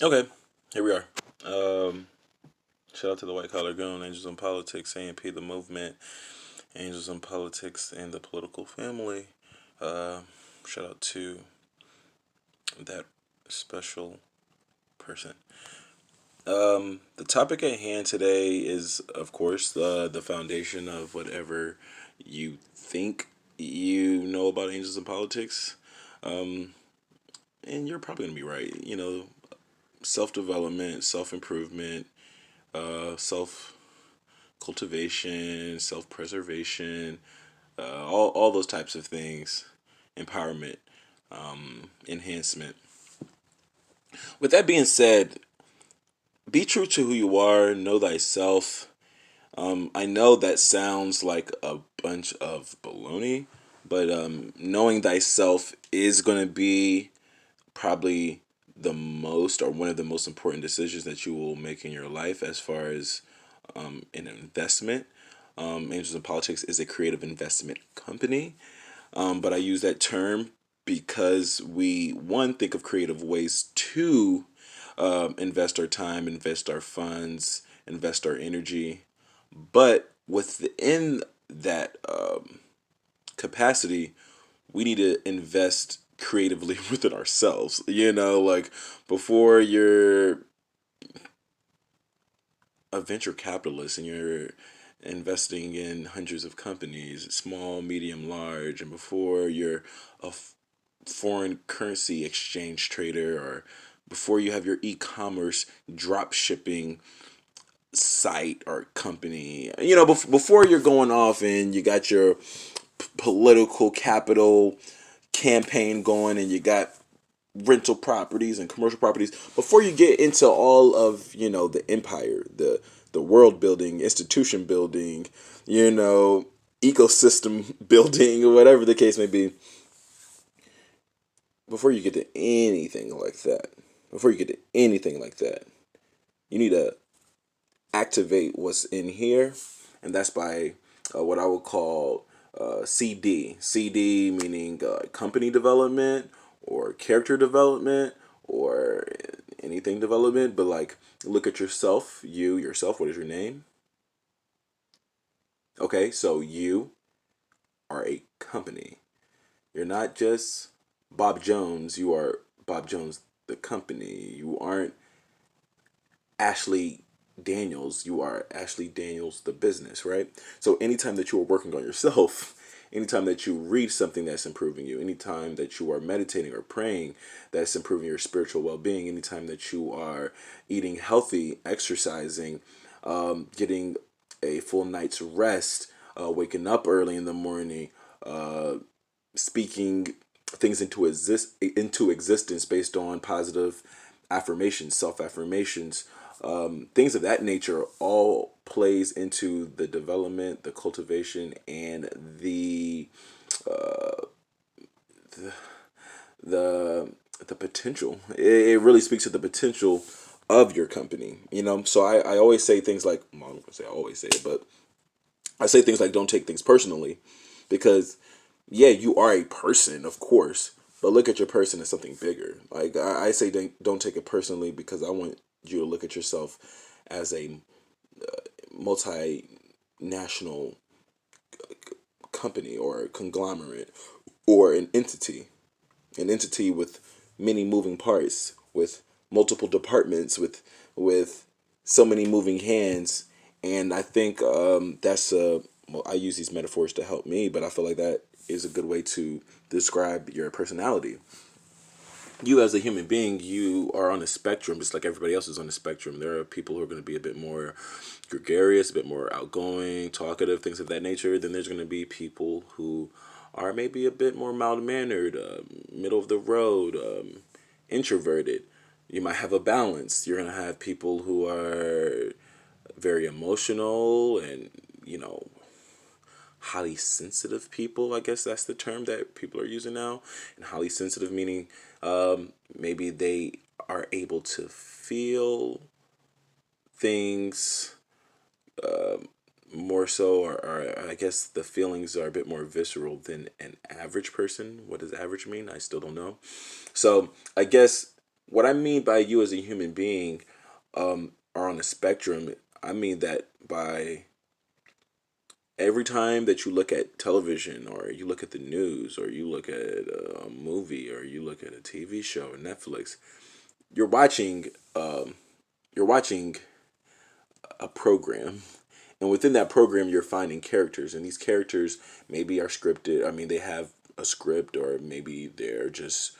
Okay, here we are. Um, Shout out to the White Collar Goon, Angels in Politics, A&P, the movement, Angels in Politics, and the political family. Uh, Shout out to that special person. The topic at hand today is, of course, the foundation of whatever you think you know about Angels in Politics. Um, and you're probably gonna be right. Self development, self improvement, self cultivation, self preservation, all those types of things, empowerment, enhancement. With that being said, be true to who you are, know thyself. I know that sounds like a bunch of baloney, but knowing thyself is going to be probably the most or one of the most important decisions that you will make in your life as far as an investment. Angels in Politics is a creative investment company, but I use that term because we, one, think of creative ways to invest our time, invest our funds, invest our energy, but within that capacity, we need to invest creatively within ourselves. Like before you're a venture capitalist and you're investing in hundreds of companies, small, medium, large, and before you're a foreign currency exchange trader, or before you have your e-commerce drop shipping site or company, before you're going off and you got your political capital campaign going and you got rental properties and commercial properties, before you get into all of the empire, the world building, institution building, ecosystem building, or whatever the case may be, before you get to anything like that, you need to activate what's in here, and that's by what I would call CD. CD meaning company development or character development or anything development, but like look at yourself, yourself. What is your name? Okay, so you are a company. You're not just Bob Jones. You are Bob Jones, the company. You aren't Ashley Daniels, you are Ashley Daniels, the business, right? So anytime that you are working on yourself, anytime that you read something that's improving you, anytime that you are meditating or praying that's improving your spiritual well-being, anytime that you are eating healthy, exercising, getting a full night's rest, waking up early in the morning, uh, speaking things into existence based on positive affirmations, self affirmations, things of that nature, all plays into the development, the cultivation, and the the, the potential. It really speaks to the potential of your company. So I always say things like, well, I'm gonna say I always say it, but I say things like don't take things personally, because yeah, you are a person, of course, but look at your person as something bigger. Like I say, don't take it personally, because I want you to look at yourself as a multinational company or conglomerate or an entity with many moving parts, with multiple departments, with so many moving hands. And I think that's well, I use these metaphors to help me, but I feel like that is a good way to describe your personality. You as a human being, you are on a spectrum, just like everybody else is on a spectrum. There are people who are going to be a bit more gregarious, a bit more outgoing, talkative, things of that nature. Then there's going to be people who are maybe a bit more mild mannered, middle of the road, introverted. You might have a balance. You're going to have people who are very emotional and, you know, highly sensitive people. I guess that's the term that people are using now. And highly sensitive meaning maybe they are able to feel things more so, or I guess the feelings are a bit more visceral than an average person. What does average mean? I still don't know. So I guess what I mean by you as a human being are on a spectrum. I mean that by every time that you look at television, or you look at the news, or you look at a movie, or you look at a TV show or Netflix, you're watching um, you're watching a program, and within that program you're finding characters, and these characters maybe are scripted. I mean, they have a script, or maybe they're just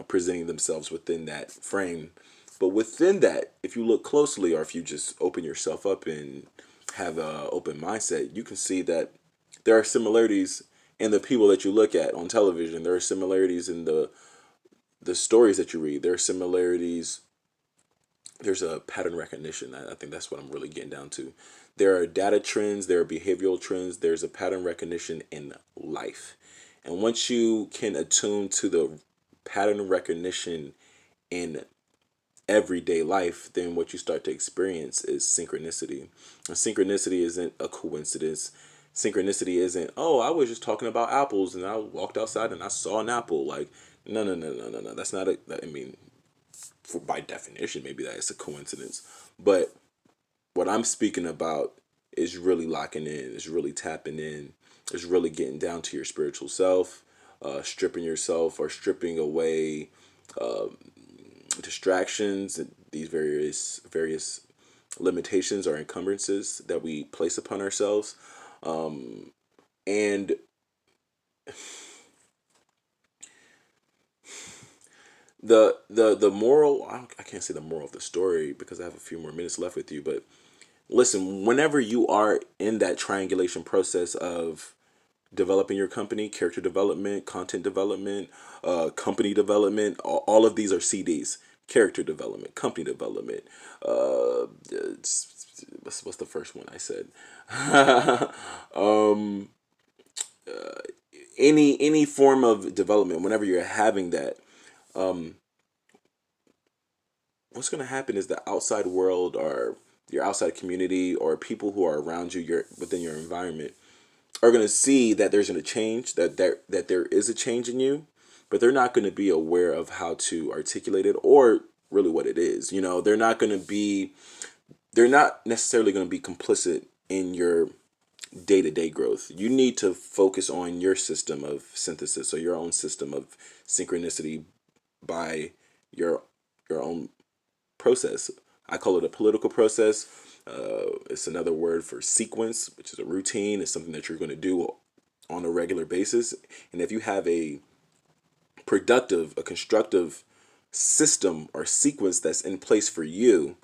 presenting themselves within that frame. But within that, if you look closely, or if you just open yourself up and have a open mindset, you can see that there are similarities in the people that you look at on television. There are similarities in the stories that you read. There are similarities. There's a pattern recognition. I think that's what I'm really getting down to. There are data trends, there are behavioral trends, there's a pattern recognition in life. And once you can attune to the pattern recognition in everyday life, then what you start to experience is synchronicity. And synchronicity isn't a coincidence. Synchronicity isn't, oh, I was just talking about apples and I walked outside and I saw an apple. Like, no, no, no, no, no, no. That's not a, I mean, by definition, maybe that is a coincidence. But what I'm speaking about is really locking in, is really tapping in, is really getting down to your spiritual self, stripping yourself, or stripping away uh, distractions and these various limitations or encumbrances that we place upon ourselves. And the moral, I can't say the moral of the story because I have a few more minutes left with you, but listen, whenever you are in that triangulation process of developing your company, character development, content development, company development, all of these are CDs. Character development, company development. What's the first one I said? um, any form of development, whenever you're having that, um, what's going to happen is the outside world, or your outside community, or people who are around you, your within your environment, are going to see that there's going to change, that there is a change in you, but they're not going to be aware of how to articulate it, or really what it is. They're not necessarily going to be complicit in your day-to-day growth. You need to focus on your system of synthesis, or your own system of synchronicity, by your your own process. I call it a political process. It's another word for sequence, which is a routine. It's something that you're going to do on a regular basis. And if you have a productive, a constructive system or sequence that's in place for you,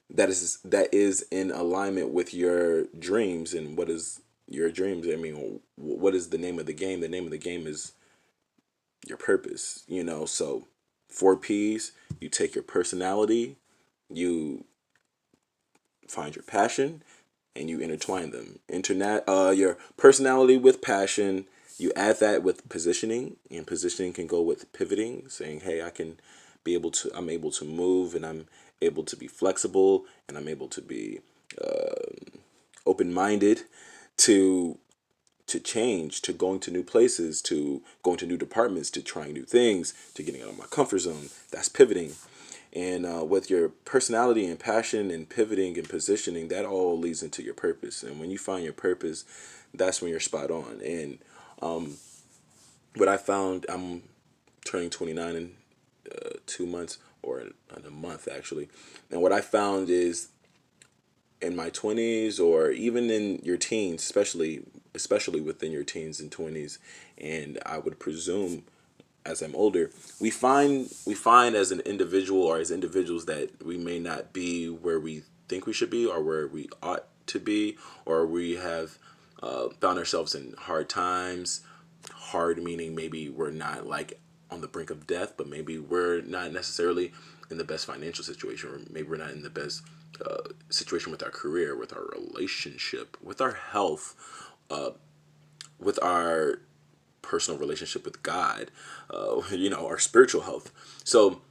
that is in alignment with your dreams. And what is your dreams? I mean, what is the name of the game? The name of the game is your purpose. So 4 P's. You take your personality, you find your passion, and you intertwine them. Your personality with passion. You add that with positioning, and positioning can go with pivoting, saying, "Hey, I'm able to move, and I'm able to be flexible, and I'm able to be open-minded to change, to going to new places, to going to new departments, to trying new things, to getting out of my comfort zone." That's pivoting. And with your personality and passion and pivoting and positioning, that all leads into your purpose. And when you find your purpose, that's when you're spot on. And what I found, I'm turning 29 in 2 months, or in a month actually. And what I found is, in my 20s, or even in your teens, especially within your teens and 20s, and I would presume as I'm older, we find as an individual, or as individuals, that we may not be where we think we should be, or where we ought to be, or we have found ourselves in hard times. Hard meaning maybe we're not like on the brink of death, but maybe we're not necessarily in the best financial situation, or maybe we're not in the best situation with our career, with our relationship, with our health, with our personal relationship with God, our spiritual health. So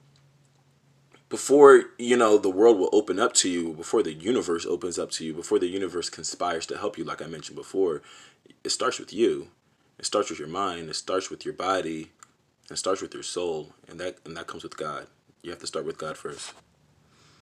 before the world will open up to you, before the universe opens up to you, before the universe conspires to help you, like I mentioned before, it starts with you. It starts with your mind. It starts with your body. It starts with your soul, and that comes with God. You have to start with God first.